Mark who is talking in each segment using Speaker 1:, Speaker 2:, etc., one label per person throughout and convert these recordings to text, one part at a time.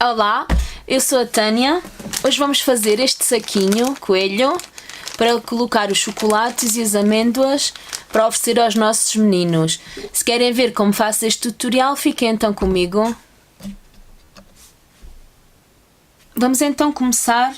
Speaker 1: Olá, eu sou a Tânia. Hoje vamos fazer este saquinho, coelho, para colocar os chocolates e as amêndoas para oferecer aos nossos meninos. Se querem ver como faço este tutorial, fiquem então comigo. Vamos então começar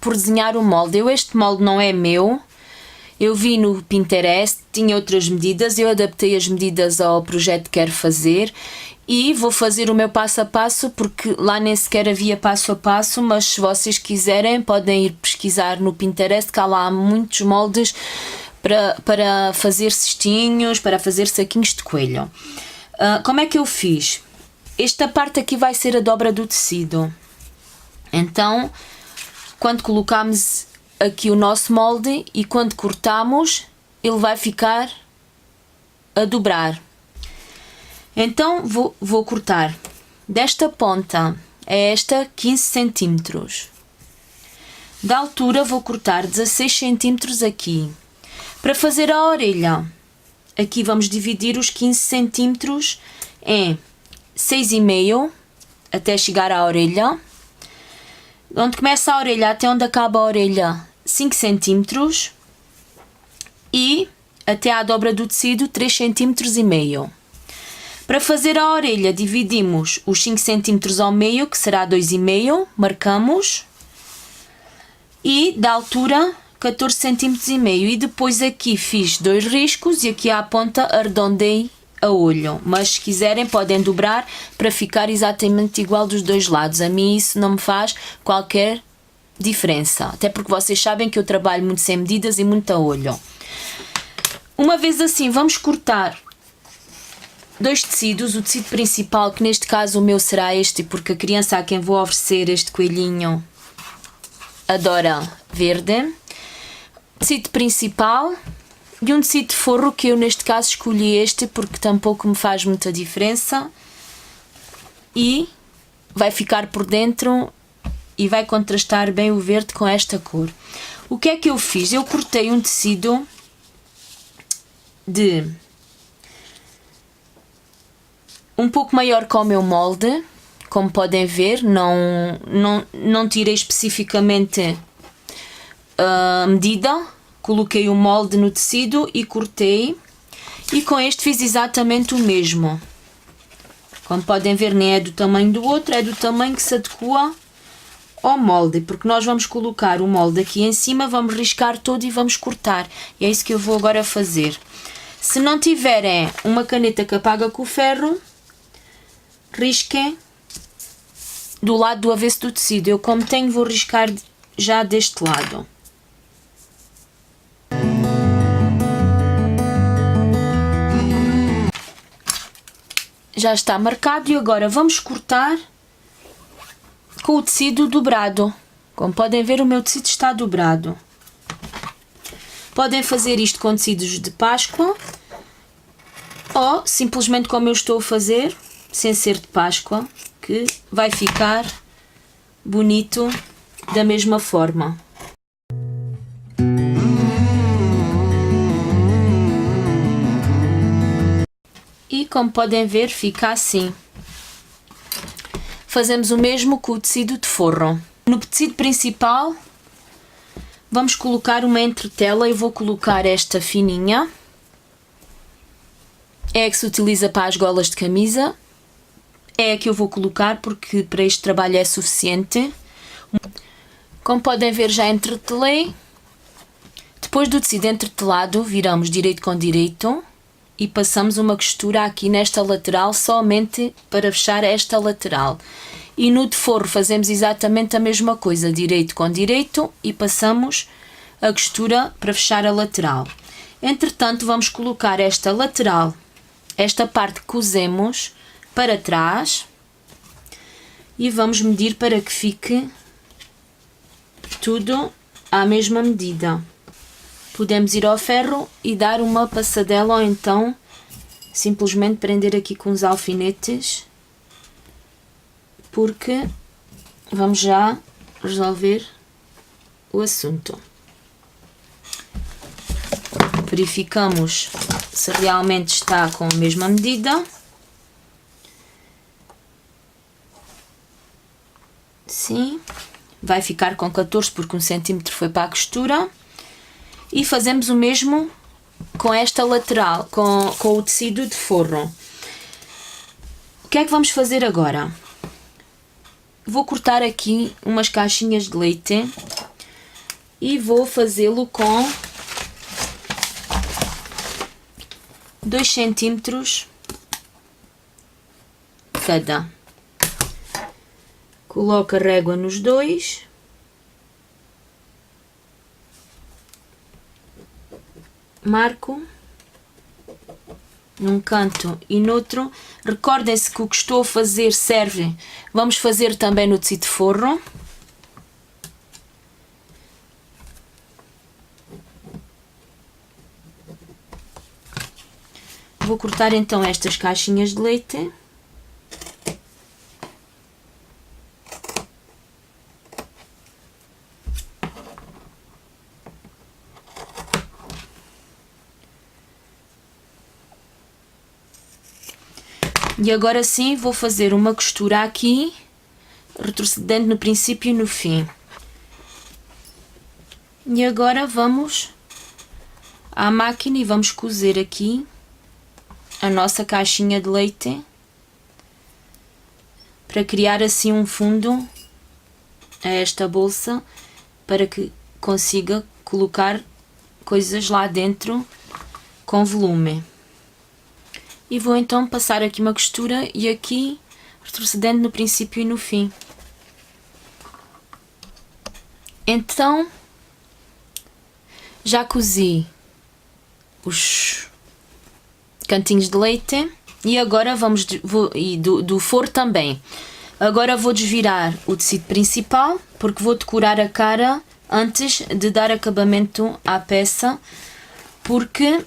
Speaker 1: por desenhar o molde. Este molde não é meu. Eu vi no Pinterest, tinha outras medidas, eu adaptei as medidas ao projeto que quero fazer e vou fazer o meu passo a passo, porque lá nem sequer havia passo a passo, mas se vocês quiserem podem ir pesquisar no Pinterest, que há lá muitos moldes para fazer cestinhos, para fazer saquinhos de coelho. Como é que eu fiz? Esta parte aqui vai ser a dobra do tecido. Então, quando colocamos aqui o nosso molde e quando cortamos, ele vai ficar a dobrar. Então vou cortar desta ponta a esta 15 centímetros. Da altura vou cortar 16 centímetros aqui. Para fazer a orelha, aqui vamos dividir os 15 centímetros em 6,5 até chegar à orelha. Onde começa a orelha até onde acaba a orelha, 5 centímetros, e até à dobra do tecido 3,5 cm. Para fazer a orelha dividimos os 5 centímetros ao meio, que será 2,5, marcamos, e da altura 14,5 centímetros, e depois aqui fiz 2 riscos e aqui à ponta arredondei a olho, mas se quiserem podem dobrar para ficar exatamente igual dos dois lados. A mim isso não me faz qualquer diferença, até porque vocês sabem que eu trabalho muito sem medidas e muito a olho. Uma vez assim, vamos cortar dois tecidos, o tecido principal, que neste caso o meu será este, porque a criança a quem vou oferecer este coelhinho adora verde. Tecido principal e um tecido de forro, que eu neste caso escolhi este porque tampouco me faz muita diferença e vai ficar por dentro e vai contrastar bem o verde com esta cor. O que é que eu fiz? Eu cortei um tecido de um pouco maior que o meu molde, como podem ver, não tirei especificamente a medida, coloquei o molde no tecido e cortei, e com este fiz exatamente o mesmo. Como podem ver, nem é do tamanho do outro, é do tamanho que se adequa ao molde, porque nós vamos colocar o molde aqui em cima, vamos riscar todo e vamos cortar, e é isso que eu vou agora fazer. Se não tiverem uma caneta que apaga com o ferro, risquem do lado do avesso do tecido. Eu, como tenho, vou riscar já deste lado. Já está marcado e agora vamos cortar com o tecido dobrado. Como podem ver, o meu tecido está dobrado. Podem fazer isto com tecidos de Páscoa ou simplesmente como eu estou a fazer, sem ser de Páscoa, que vai ficar bonito da mesma forma. E como podem ver, fica assim. Fazemos o mesmo com o tecido de forro. No tecido principal vamos colocar uma entretela. Eu vou colocar esta fininha. É a que se utiliza para as golas de camisa. É a que eu vou colocar porque para este trabalho é suficiente. Como podem ver, já entretelei. Depois do tecido entretelado, viramos direito com direito e passamos uma costura aqui nesta lateral, somente para fechar esta lateral. E no de forro fazemos exatamente a mesma coisa, direito com direito, e passamos a costura para fechar a lateral. Entretanto, vamos colocar esta lateral, esta parte que cosemos, para trás, e vamos medir para que fique tudo à mesma medida. Podemos ir ao ferro e dar uma passadela, ou então simplesmente prender aqui com os alfinetes, porque vamos já resolver o assunto. Verificamos se realmente está com a mesma medida. assim, vai ficar com 14 porque 1 centímetro foi para a costura. E fazemos o mesmo com esta lateral, com o tecido de forro. O que é que vamos fazer agora? Vou cortar aqui umas caixinhas de leite e vou fazê-lo com 2 centímetros cada. Coloco a régua nos dois. Marco num canto e noutro. Recordem-se que o que estou a fazer serve, vamos fazer também no tecido de forro. Vou cortar então estas caixinhas de leite. E agora sim vou fazer uma costura aqui, retrocedendo no princípio e no fim. E agora vamos à máquina e vamos cozer aqui a nossa caixinha de leite, para criar assim um fundo a esta bolsa, para que consiga colocar coisas lá dentro com volume. E vou então passar aqui uma costura e aqui retrocedendo no princípio e no fim. Então já cozi os cantinhos de leite e agora do forro também. Agora vou desvirar o tecido principal porque vou decorar a cara antes de dar acabamento à peça, porque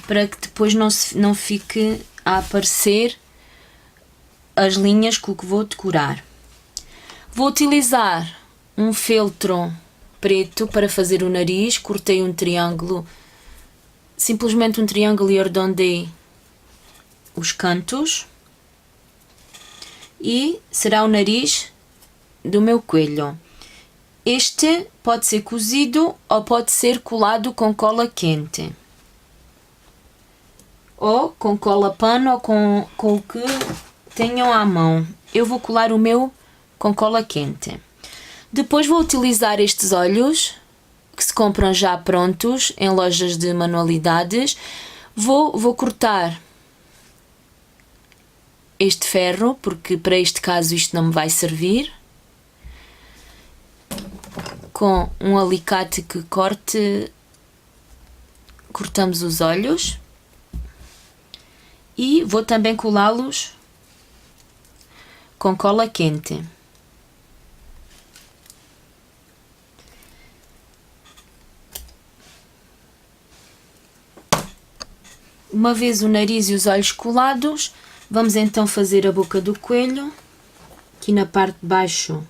Speaker 1: para que depois não fique a aparecer as linhas com o que vou decorar. Vou utilizar um feltro preto para fazer o nariz. Cortei um triângulo, simplesmente um triângulo, e arredondei os cantos, e será o nariz do meu coelho. Este pode ser cozido ou pode ser colado com cola quente, ou com cola pano, ou com o que tenham à mão. Eu vou colar o meu com cola quente. Depois vou utilizar estes olhos que se compram já prontos em lojas de manualidades. Vou cortar este ferro, porque para este caso isto não me vai servir. Com um alicate que cortamos os olhos, e vou também colá-los com cola quente. Uma vez o nariz e os olhos colados, vamos então fazer a boca do coelho. Aqui na parte de baixo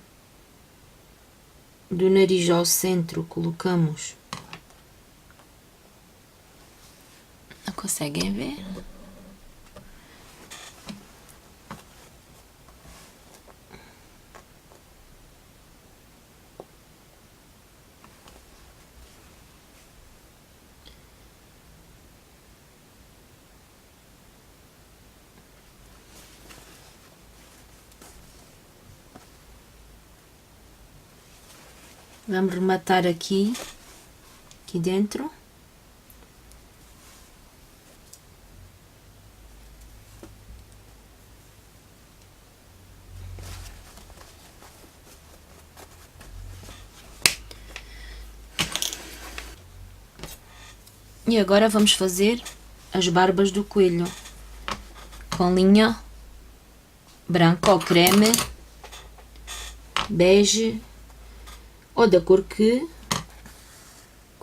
Speaker 1: do nariz ao centro colocamos. Não conseguem ver? Vamos rematar aqui dentro. E agora vamos fazer as barbas do coelho com linha branca ou creme, bege, ou da cor que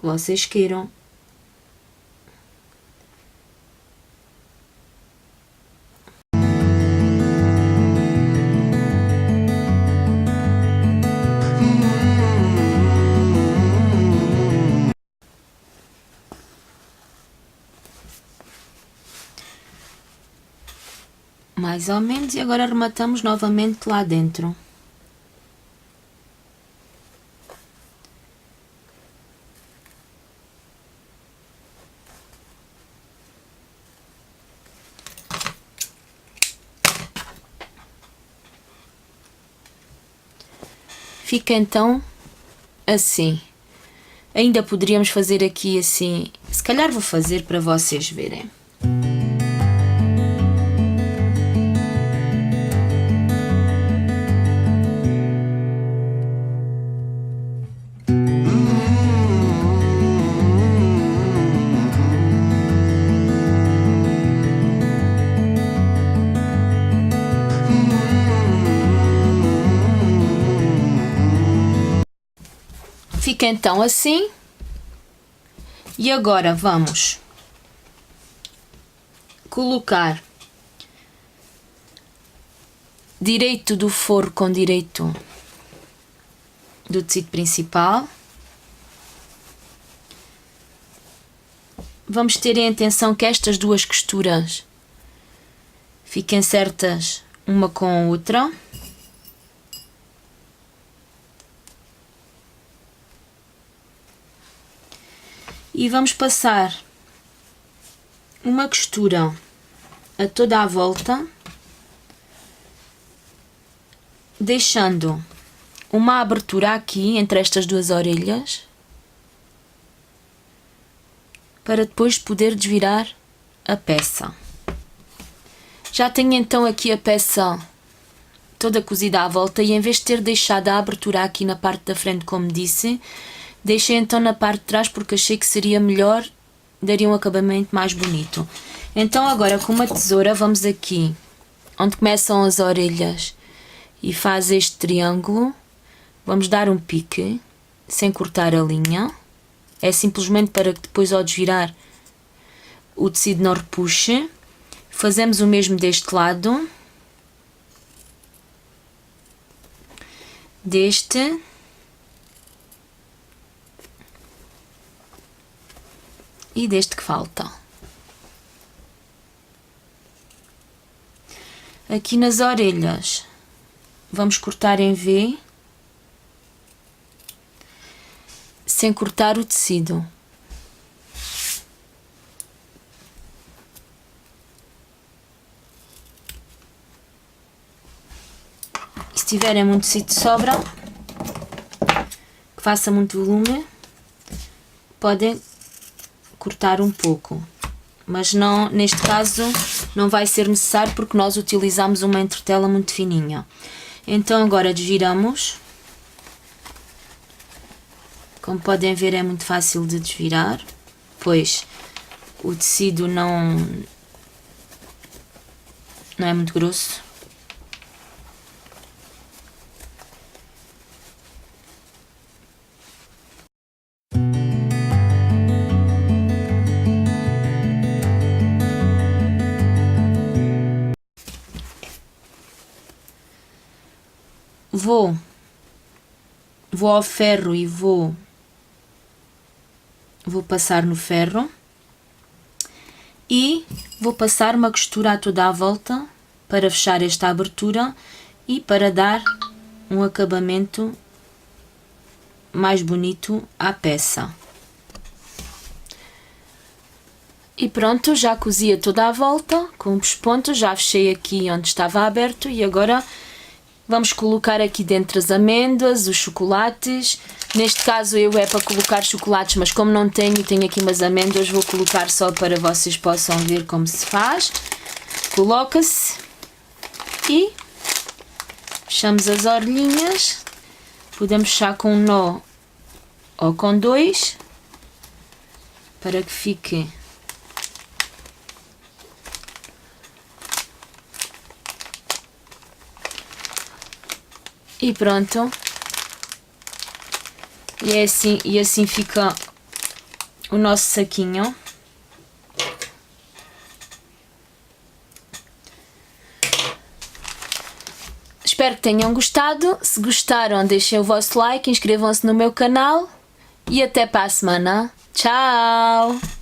Speaker 1: vocês queiram. mais ou menos, e agora arrematamos novamente lá dentro. Fica então assim. Ainda poderíamos fazer aqui assim, se calhar vou fazer para vocês verem. Fica então assim. E agora vamos colocar direito do forro com direito do tecido principal. Vamos ter em atenção que estas duas costuras fiquem certas uma com a outra. E vamos passar uma costura a toda a volta, deixando uma abertura aqui entre estas duas orelhas, para depois poder desvirar a peça. Já tenho então aqui a peça toda cozida à volta, e em vez de ter deixado a abertura aqui na parte da frente, como disse, deixei então na parte de trás porque achei que seria melhor, daria um acabamento mais bonito. Então agora com uma tesoura vamos aqui onde começam as orelhas e faz este triângulo, vamos dar um pique sem cortar a linha. É simplesmente para que depois ao desvirar o tecido não repuxe. Fazemos o mesmo deste lado, deste. E deste que falta. Aqui nas orelhas vamos cortar em V, sem cortar o tecido. E se tiverem muito tecido de sobra, que faça muito volume, podem cortar um pouco, mas não, neste caso não vai ser necessário porque nós utilizamos uma entretela muito fininha. Então agora desviramos. Como podem ver, é muito fácil de desvirar, pois o tecido não é muito grosso. Vou ao ferro e vou passar no ferro e vou passar uma costura a toda a volta para fechar esta abertura e para dar um acabamento mais bonito à peça. E pronto, já cozi a toda a volta com os pontos, já fechei aqui onde estava aberto e agora vamos colocar aqui dentro as amêndoas, os chocolates. Neste caso eu é para colocar chocolates, mas como não tenho aqui umas amêndoas, vou colocar só para vocês possam ver como se faz. Coloca-se e fechamos as orelhinhas. Podemos fechar com um nó ou com dois, para que fique e pronto. E assim fica o nosso saquinho. Espero que tenham gostado. Se gostaram, deixem o vosso like, inscrevam-se no meu canal e até para a semana. Tchau!